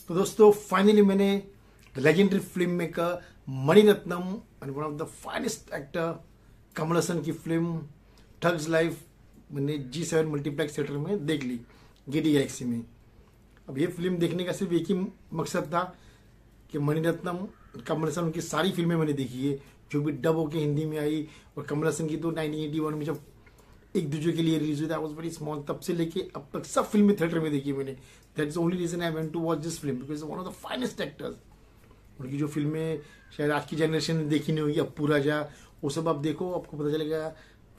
तो दोस्तों फाइनली मैंने legendary film maker Mani Ratnam and one of the finest actor Kamal Haasan की फिल्म ठग्स लाइफ मैंने G7 मल्टीप्लेक्स थिएटर में देख ली गेडी गैलेक्सी में। अब ये फिल्म देखने का सिर्फ एक ही मकसद था कि मणिरत्नम कमल हसन की सारी फिल्में मैंने देखी है जो भी डब होके हिंदी में आई, और कमल हसन की तो 1981 में जब एक दूसरे के लिए रिलीज हुई, आई वाज वेरी स्मॉल, तब से लेके अब तक सब फिल्में थिएटर में देखी मैंने। That is only reason I went to watch this film because one of the finest actors. उनकी जो फिल्में शायद आज की जनरेशन ने देखी नहीं होगी, अप्पू राजा, वो सब आप देखो आपको पता चलेगा।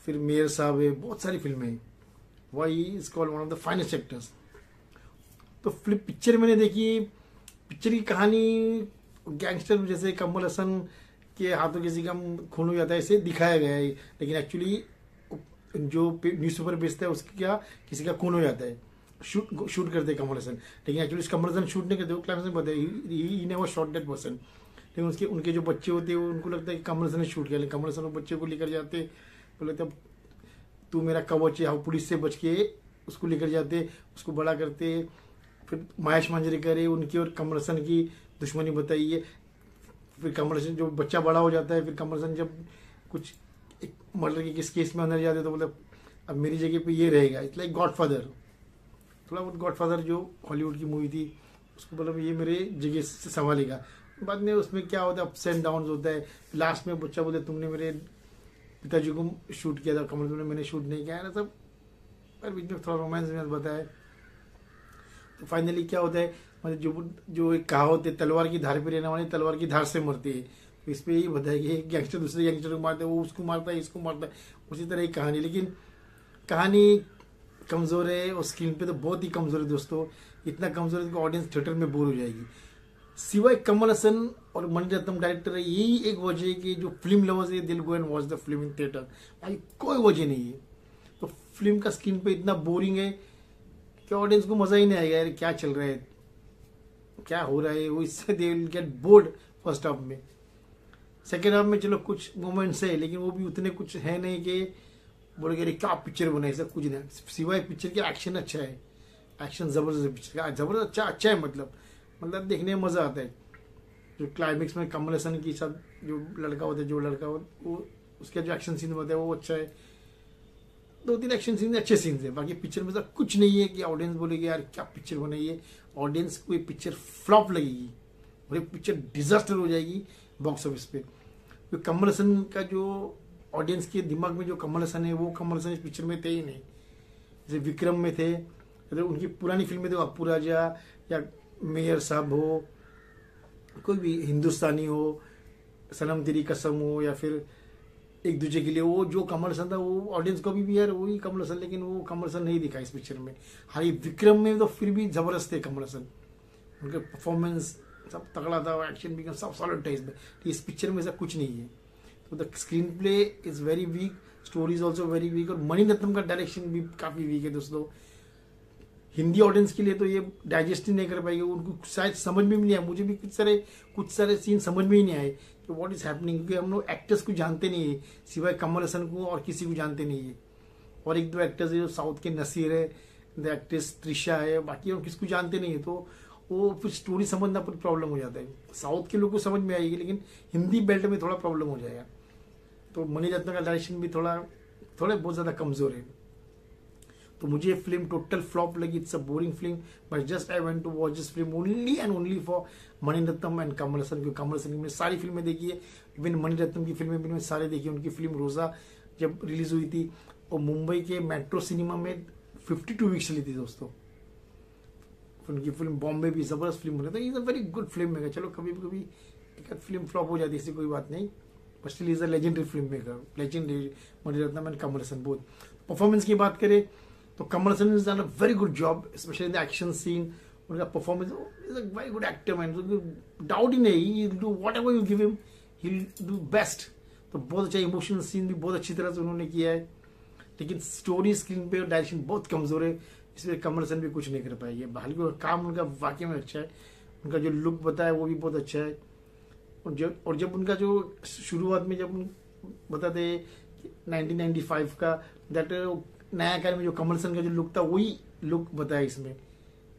फिर मेयर साहब है, बहुत सारी फिल्में हैं। Why is called one of the finest actors. तो फिल्म पिक्चर मैंने देखी, पिक्चर की कहानी गैंगस्टर जैसे कमल हसन के हाथों किसी का खून हो जाता है ऐसे दिखाया गया है, लेकिन एक्चुअली जो न्यूज़पेपर बेचता है उसकी क्या किसी का खून हो जाता है, शूट करते हैं कमल हसन, लेकिन एक्चुअली कमल हसन शूट नहीं करते, वो क्लाइमेक्स में बताया he never shot that person. लेकिन उसके उनके जो बच्चे होते हैं उनको लगता है कि कमल हसन ने शूट किया, लेकिन कमल हसन बच्चे को लेकर जाते, बोले तब तू मेरा कवच है, पुलिस से बच के उसको लेकर जाते, उसको बड़ा करते। फिर महेश मांजरेकर है, उनकी और कमल हसन की दुश्मनी बताई है। फिर कमल हसन जो बच्चा बड़ा हो जाता है, फिर कमल हसन जब कुछ एक मर्डर के किस केस में अंदर जाते तो मतलब अब मेरी जगह पे ये रहेगा। इट्स लाइक गॉडफादर, थोड़ा बहुत गॉडफादर जो हॉलीवुड की मूवी थी उसको मतलब ये मेरे जगह से संभालेगा। बाद में उसमें क्या होता है, अप्स एंड डाउन होता है। लास्ट में बच्चा बोलते तुमने मेरे पिताजी को शूट किया था, कमल हसन ने मैंने शूट नहीं किया ना सब, पर बीच में थोड़ा रोमांस में बताया। तो फाइनली क्या होता है, मतलब जो एक कहावत है तलवार की धार पे रहने वाली तलवार की धार से मरती है, तो इस पे यही बताया कि एक गैंगस्टर दूसरे गैंगस्टर को मारता है, वो उसको मारता है, इसको मारता है, उसी तरह की कहानी। लेकिन कहानी कमजोर है और स्क्रीन पे तो बहुत ही कमजोर है दोस्तों, इतना कमजोर है कि ऑडियंस थिएटर में बोर हो जाएगी। सिवाय कमल हसन और मणिरत्नम डायरेक्टर है, यही एक वजह है कि जो फिल्म लवर्स है दिल go and watch the film in theatre, भाई कोई वजह नहीं है। तो फिल्म का स्क्रीन पे इतना बोरिंग है कि ऑडियंस को मजा ही नहीं आएगा, यार क्या चल रहा है, क्या हो रहा है, वो इससे they will get bored first half में। सेकेंड हाफ में चलो कुछ मोमेंट्स है, लेकिन वो भी उतने कुछ है नहीं कि बोले अरे क्या पिक्चर बनाई, सब कुछ नहीं। सिवाय पिक्चर के एक्शन अच्छा है, एक्शन जबरदस्त है पिक्चर का, जबरदस्त अच्छा है, मतलब देखने में मजा आता है। जो क्लाइमेक्स में कमल हसन के साथ जो लड़का होता है, जो लड़का वो उसका जो एक्शन सीन होता है वो अच्छा है। 2-3 एक्शन सीन अच्छे सीन है, बाकी पिक्चर में सब कुछ नहीं है कि ऑडियंस बोलेगी यार क्या पिक्चर बनाई है। ऑडियंस को ये पिक्चर फ्लॉप लगेगी और ये पिक्चर डिजास्टर हो जाएगी बॉक्स ऑफिस पे। तो कमल हसन का जो ऑडियंस के दिमाग में जो कमल हसन है वो कमल हसन इस पिक्चर में थे ही नहीं। जैसे विक्रम में थे, मतलब उनकी पुरानी फिल्में तो अप्पू राजा या मेयर साहब हो, कोई भी हिंदुस्तानी हो, सनम तेरी कसम हो, या फिर एक दूसरे के लिए, वो जो कमल हसन था वो ऑडियंस को भी यार वही कमल हसन, लेकिन वो कमल हसन नहीं दिखा इस पिक्चर में। हाँ ये विक्रम में तो फिर भी जबरदस्त थे कमल हसन, उनके परफॉर्मेंस सब तगड़ा था, एक्शन भी सब सॉलिड था इसमें। तो इस पिक्चर में ऐसा कुछ नहीं है। तो the screen play is very weak, story is also very weak, और मणिरत्नम का डायरेक्शन भी काफी वीक है दोस्तों। हिंदी ऑडियंस के लिए तो ये डाइजेस्ट ही नहीं कर पाएगी, उनको शायद समझ में भी नहीं आया। मुझे भी कुछ सारे सीन समझ में ही नहीं आए कि व्हाट इज हैपनिंग, क्योंकि हम लोग एक्टर्स को जानते नहीं है, सिवाय कमल हसन को और किसी को जानते नहीं है। और एक दो एक्टर्स है जो साउथ के, नसीर है, द एक्ट्रेस त्रिशा है, बाकी और किसको जानते नहीं है, तो वो फिर स्टोरी समझना पर प्रॉब्लम हो जाता है। साउथ के लोग को समझ में आएगी, लेकिन हिंदी बेल्ट में थोड़ा प्रॉब्लम हो जाएगा। तो मणिरत्नम का डायरेक्शन भी थोड़े बहुत ज्यादा कमजोर है। तो मुझे फिल्म टोटल फ्लॉप लगी, it's a boring film, but just I went to watch this film only and only for Mani Ratnam and Kamal Haasan. क्योंकि कमल हसन की मैंने सारी फिल्में देखी है, इवन मणिरत्नम की फिल्में भी मैंने सारी देखी है। उनकी फिल्म रोजा जब रिलीज हुई थी और मुंबई के मेट्रो सिनेमा में 52 वीक्स चली थी दोस्तों। उनकी फिल्म बॉम्बे भी जबरदस्त फिल्म बनी, तो is a very good film maker. चलो कभी कभी एक फिल्म फ्लॉप हो जाती है, इससे कोई बात नहीं, but still is a legendary film maker, legendary Mani Ratnam and Kamal Haasan both. Performance की बात करें तो Kamal Haasan is done a very good job, specially in the action scene. उनका performance is a very good actor man, doubt ही नहीं, he will do whatever you give him, he will do best. तो बहुत अच्छा इमोशनल सीन भी बहुत अच्छी तरह से उन्होंने किया है, लेकिन स्टोरी स्क्रीन पे डायरेक्शन बहुत कमजोर है, इसमें कमल हसन भी कुछ नहीं कर पाएंगे। हालांकि काम उनका वाकई में अच्छा है, उनका जो लुक बताया वो भी बहुत अच्छा है। और जब उनका जो शुरुआत में जब बताते 1995 का दैट नया कार में जो कमल हसन का जो लुक था वही लुक बताया इसमें,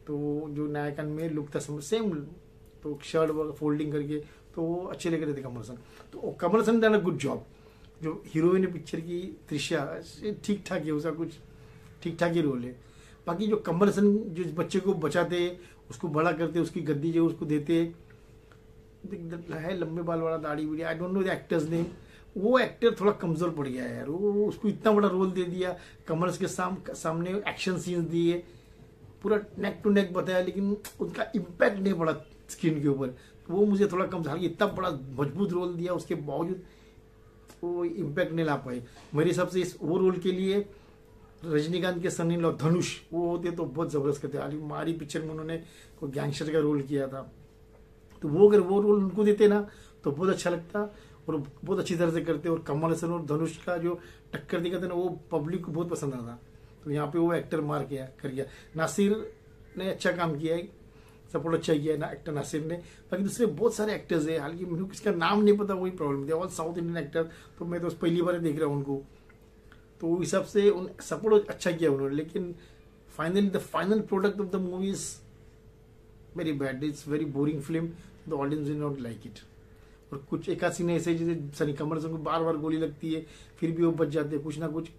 तो जो नायकन में लुक था सेम, तो शर्ट वगैरह फोल्डिंग करके, तो वो अच्छे लग रहे थे कमल हसन। तो Kamal Haasan done a good job. जो हीरोइन है पिक्चर की त्रिशा, ठीक ठाक है, उसका कुछ ठीक ठाक ही रोल है। बाकी जो कमल हसन जो बच्चे को बचाते, उसको बड़ा करते, उसकी गद्दी जो उसको देते है, लंबे बाल वाला, दाढ़ी वीड़ी, I don't know the actor's name, वो एक्टर थोड़ा कमजोर पड़ गया है यार। वो उसको इतना बड़ा रोल दे दिया, कमर्स के सामने एक्शन सीन्स दिए, पूरा नेक टू नेक बताया, लेकिन उनका इम्पैक्ट नहीं पड़ा स्क्रीन के ऊपर। वो मुझे थोड़ा कम, हालांकि इतना बड़ा मजबूत रोल दिया, उसके बावजूद वो इम्पैक्ट नहीं ला पाए मेरे हिसाब से। इस वो रोल के लिए रजनीकांत के सन इन लॉ धनुष वो होते तो बहुत जबरदस्त करते। हालांकि मारी पिक्चर में उन्होंने कोई गैंगस्टर का रोल किया था, तो वो अगर वो रोल उनको देते ना तो बहुत अच्छा लगता, और बहुत अच्छी तरह से करते। और कमल हसन और धनुष का जो टक्कर दिखा था ना, वो पब्लिक को बहुत पसंद आता। तो यहाँ पे वो एक्टर मार किया कर गया। नासिर ने अच्छा काम किया है, सपोर्ट अच्छा किया है ना एक्टर नासिर ने। बाकी दूसरे बहुत सारे एक्टर्स है, हालांकि मुझे किसका नाम नहीं पता, वही प्रॉब्लम है। ऑल साउथ इंडियन एक्टर, तो मैं तो पहली बार देख रहा हूँ उनको, तो उस हिसाब से उन सपोर्ट अच्छा किया उन्होंने। लेकिन finally the final product of the movie is very bad, it's very boring film, the audience will not like it. और कुछ एक आध सीन ऐसे जैसे सनी कमल हसन को बार बार गोली लगती है, फिर भी वो बच जाते हैं, कुछ ना कुछ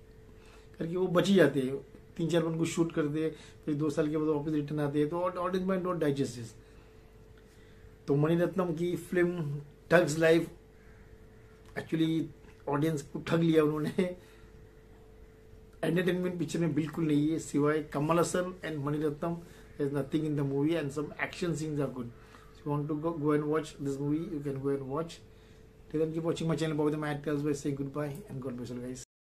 करके वो बच ही जाते हैं। 3-4 बार को शूट करते हैं, फिर 2 साल के बाद वापस रिटर्न आते हैं, तो audience mind not digest this. तो मणिरत्नम की film thugs life actually audience को ठग लिया उन्होंने। एंटरटेनमेंट पिक्चर में बिल्कुल नहीं है, सिवाय Kamal Haasan and Mani Ratnam, there is nothing in the movie and some action scenes are good. If you want to go and watch this movie, you can go and watch. Till then, keep watching my channel, Bobby the Mad Tells by saying goodbye and God bless you guys.